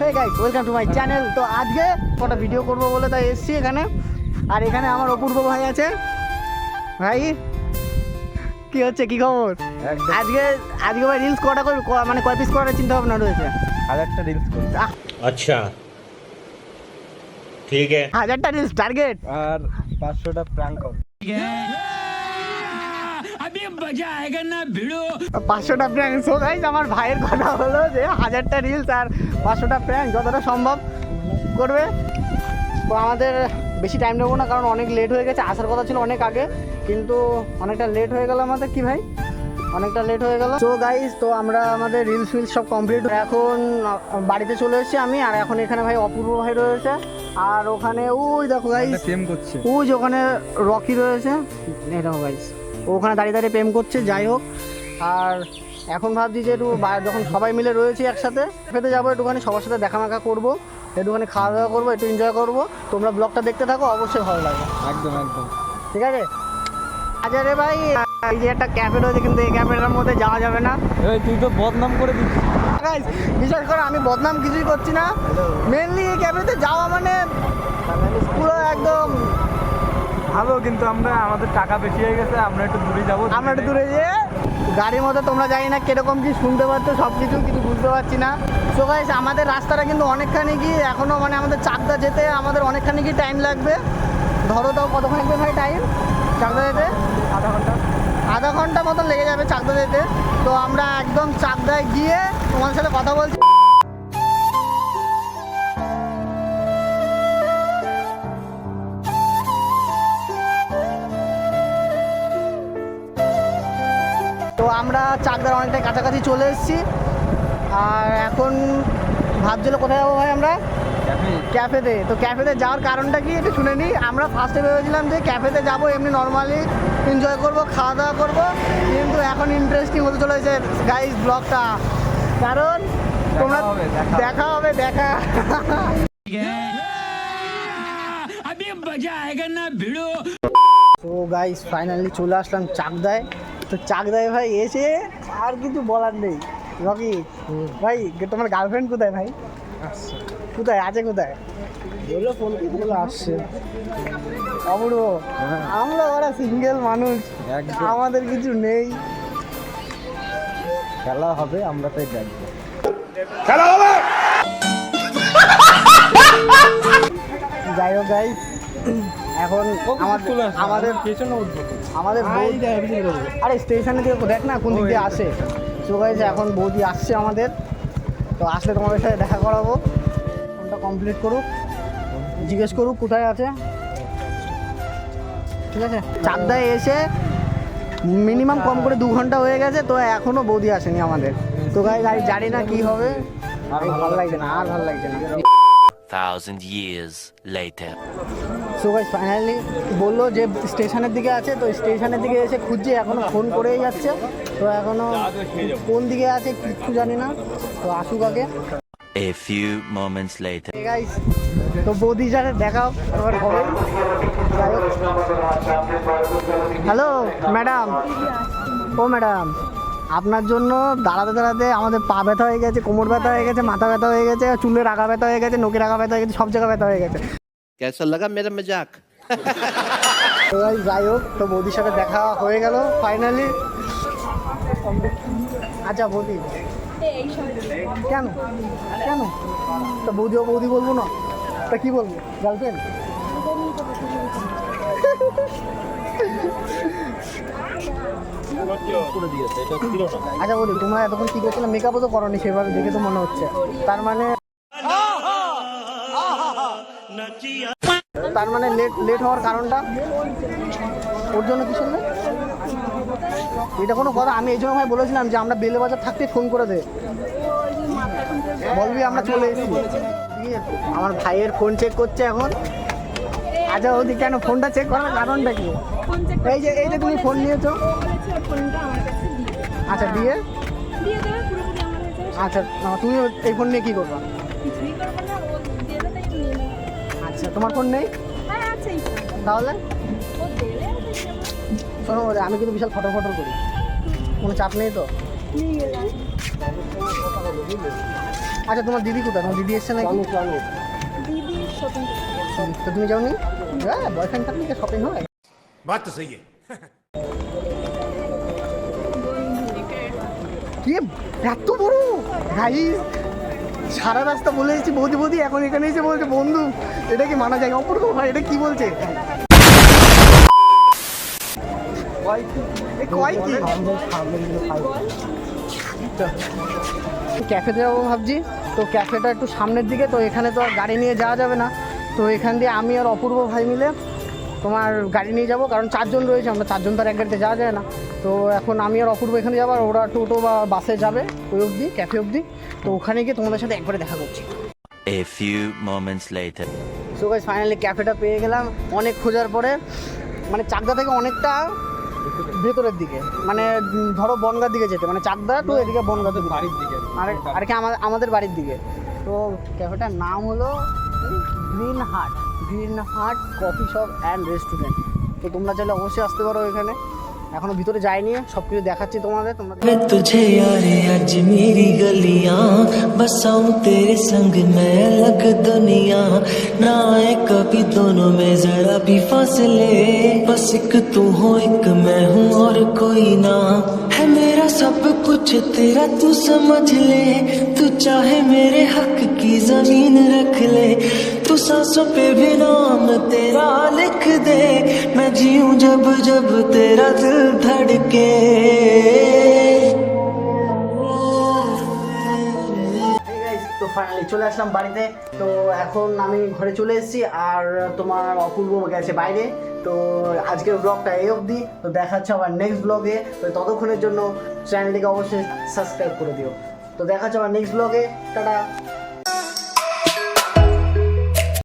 Hey guys, welcome to my channel. তো আজকে কটা ভিডিও করব বলে তাই এসেছি এখানে। আর এখানে আমার অপূর্ব ভাই আছে। ভাই কি হচ্ছে, কি খবর? আজকে ভাই রিলস কটা করব, মানে কয় পিস করার চিন্তা ভাবনা রয়েছে? 1000টা রিলস করব। আচ্ছা ঠিক আছে, 1000টা রিলস টার্গেট আর 500টা প্র্যাঙ্ক করব। अभी मजा आएगा ना भिड़ो। 500টা প্র্যাঙ্ক। সো গাইস, আমার ভাইয়ের কথা হলো যে 1000টা রিলস আর 500টা প্র্যাঙ্ক যতটা সম্ভব করবে। তো আমাদের বেশি টাইম নেবো না, কারণ অনেক লেট হয়ে গেছে। আসার কথা ছিল অনেক আগে, কিন্তু অনেকটা লেট হয়ে গেল আমাদের। কি ভাই, অনেকটা লেট হয়ে গেল। সো গাইস, তো আমরা আমাদের রিলস ফিলস সব কমপ্লিট, এখন বাড়িতে চলে এসেছি আমি। আর এখন এখানে ভাই অপূর্ব ভাই রয়েছে, আর ওখানে ওই দেখো গাইস প্রেম করছে, ওই যে ওখানে রকি রয়েছে, এই দেখো গাইস ও ওখানে দাঁড়িয়ে দাঁড়িয়ে প্রেম করছে। যাই হোক, আর এখন ভাবছি যে একটু যখন সবাই মিলে রয়েছি একসাথে খেতে যাবো, একটুখানি সবার সাথে দেখা মাখা করবো, একটুখানি খাওয়া দাওয়া করবো, একটু এনজয় করবো। তোমরা ব্লগটা দেখতে থাকো, অবশ্যই ভালো লাগবে। একদম একদম ঠিক আছে। আচ্ছা রে ভাই, এই যে একটা ক্যাফে রয়েছে, কিন্তু এই ক্যাফেটার মধ্যে যাওয়া যাবে না। এই তুই তো বদনাম করে দিচ্ছিস। গাইস, বিশেষ করে আমি বদনাম কিছুই করছি না। মেনলি এই ক্যাফেতে যাওয়া মানে পুরো একদম ভালো, কিন্তু আমাদের টাকা বেশি হয়ে গেছে, আমরা একটু দূরে যাবো। আমরা একটু দূরে যেয়ে গাড়ির মধ্যে তোমরা জানি না কিরকম কি শুনতে পাচ্ছ, সব কিছু কিছু বুঝতে পারছি না। সো গাইস, আমাদের রাস্তাটা কিন্তু অনেকখানি কি এখনও, মানে আমাদের চাকদা যেতে আমাদের অনেকখানি কি টাইম লাগবে। ধরো তাও কতক্ষণ লাগবে ভাই টাইম চাকদা যেতে? আধা ঘন্টা মতন লেগে যাবে চাকদা যেতে। তো আমরা একদম চাকদায় গিয়ে তোমাদের সাথে কথা বলছি। তো আমরা চাকদার অনেকটাই কাছাকাছি চলে এসেছি, আর এখন ভাবছিল কোথায় যাবো ভাই আমরা? ক্যাফেতে। তো ক্যাফেতে যাওয়ার কারণটা কি একটু শুনে নিই। আমরা ফার্স্টে ভেবেছিলাম যে ক্যাফেতে যাবো, এমনি নর্মালি এনজয় করবো, খাওয়া দাওয়া করবো, কিন্তু এখন ইন্টারেস্টিং হতে চলেছে গাইস ব্লগটা, কারণ তোমরা দেখা হবে। अभी मजा आएगा ना भिड़ो। তো গাইস ফাইনালি চলে আসলাম চাকদায়। তো চাকদায় ভাই এসে আর কিছু বলার নেই। রকি ভাই, তোমার গার্লফ্রেন্ড কোথায় ভাই? কোথায় আছে, কোথায় বললো? ফোন বলে আসছে। অপূর্ব, আমরা ওরা সিঙ্গেল মানুষ, আমাদের কিছু নেই। খেলা হবে, আমরা তাই দেখবো। যাই হোক গাইস, এখন আমাদের পেছনে উঠবো। আমাদের আরে স্টেশনে দিয়ে দেখ না কোন দিক দিয়ে আসে। তো গাইস, এখন বৌদি আসছে আমাদের, তো আসলে তোমাদের সাথে দেখা করাবো। ফোনটা কমপ্লিট করুক, জিজ্ঞেস করুক কোথায় আছে। ঠিক আছে। চাকদায় এসে মিনিমাম কম করে 2 ঘন্টা হয়ে গেছে, তো এখনও বৌদি আসেনি আমাদের। তো গাইস, আর জানি না কি হবে, আর ভালো লাগছে না, আর ভালো লাগছে না। 1,000 years later. So guys, finally বললো যে স্টেশনের দিকে আছে, তো স্টেশনের দিকে এসে খুঁজছে, এখনও ফোন করেই যাচ্ছে। তো এখনও কোন দিকে আছে কিচ্ছু জানি না, তো আসুক আগে। A few moments later. Guys, তো বৌদির সাথে দেখাও তোমার হবে। হ্যালো ম্যাডাম, ও ম্যাডাম, আপনার জন্য দাঁড়াতে দাঁড়াতে আমাদের পা ব্যথা হয়ে গেছে, কোমর ব্যথা হয়ে গেছে, মাথা ব্যথা হয়ে গেছে, চুলের আগা ব্যথা হয়ে গেছে, নখের আগা ব্যথা হয়ে গেছে, সব জায়গা ব্যথা হয়ে গেছে। कैसा लगा मेरा मजाक? তো গাইস, যাই হোক, তো বৌদির সাথে দেখা হয়ে গেল ফাইনালি। আচ্ছা বৌদি, কেন কেন তো বৌদি বলবো না, তা কি বলবো? গার্লফ্রেন্ড? আচ্ছা বলি, তোমরা এতক্ষণ কি করছিলে? মেকআপও তো করনি সেভাবে, দেখে তো মনে হচ্ছে। তার মানে লেট হওয়ার কারণটা ওর জন্য কি শুনলে? এটা কোনো কথা? আমি এই জন্য ভাই বলেছিলাম যে আমরা বেলে বাজার থাকতে ফোন করে দে, বলবি আমরা চলে এসেছি। আমার ভাইয়ের ফোন চেক করছে এখন। আচ্ছা ওদি, কেন ফোনটা চেক করার কারণটা কি? এই যে তুমি ফোন নিয়েছো। আচ্ছা দিয়ে আচ্ছা, তুমি এই ফোন নিয়ে কী করবা? আচ্ছা, তোমার ফোন নেই তাহলে? শোনো, আমি কিন্তু বিশাল ফটো করি, কোনো চাপ নেই তো? আচ্ছা তোমার দিদি কোথায়? তোমার দিদি এসছে নাকি? দিদি শপিং তো তুমি যাওনি? হ্যাঁ, বয়ফ্রেন্ড থাকলে কি শপিং হয়? बात तो सही है। কি এত বড় গাইস, সারা রাস্তা বলে এসেছি বৌদি বৌদি, এখন এখানে এসে বলছে বন্ধু। এটা কি মানা যায়? অপূর্ব ভাই এটা কি বলছে? কয় কি ক্যাফেতে যাবো ভাবছি, তো ক্যাফেটা একটু সামনের দিকে, তো এখানে তো আর গাড়ি নিয়ে যাওয়া যাবে না। তো এখান দিয়ে আমি আর অপূর্ব ভাই মিলে তোমার গাড়ি নিয়ে যাব, কারণ 4 জন রয়েছে, আমরা 4 জন তো আর এক গাড়িতে যাওয়া যায় না। তো এখন আমি আর অপূর্ব এখানে যাবো, আর ওরা টোটো বা বাসে যাবে ওই অবধি, ক্যাফে অবধি। তো ওখানে গিয়ে তোমাদের সাথে একবারে দেখা করছি। A few moments later. So guys finally ক্যাফেটা পেয়ে গেলাম অনেক খোঁজার পরে, মানে চাকদা থেকে অনেকটা ভেতরের দিকে, মানে ধরো বনগার দিকে যেতে, মানে চাকদা টু এদিকে বনগার দিকে, বাড়ির দিকে আর কি আমাদের বাড়ির দিকে। তো ক্যাফেটার নাম হলো green heart coffee shop and restaurant. তো তোমরা চাইলে অবশ্যই আসতে পারো এখানে, এখনো ভিতরে যাইনি, সব কিছু দেখাচ্ছি তোমাদের। তোমরা मैं तुझे यार आज मेरी गलियां बसाऊं तेरे संग मैं अलग दुनिया ना आए कभी दोनों में जरा भी फासले बस एक तू हो एक मैं हूँ और कोई ना है मेरा सब कुछ तेरा तू समझ ले तू चाहे मेरे हक की जमीन रख ले तू सांसों पे भी नाम तेरा लिख दे मैं जीऊं जब जब तेरा दिल धड़के তো ফাইনালি চলে আসলাম বাড়িতে। তো এখন আমি ঘরে চলে এসেছি, আর তোমার অপূর্ব গেছে বাইরে। তো আজকের ব্লগটা এই অবধি, তো দেখা হচ্ছে আবার নেক্সট ব্লগে। তো ততক্ষণের জন্য চ্যানেলটিকে অবশ্যই সাবস্ক্রাইব করে দিও। তো দেখা হচ্ছে আবার নেক্সট ব্লগে, টাটা।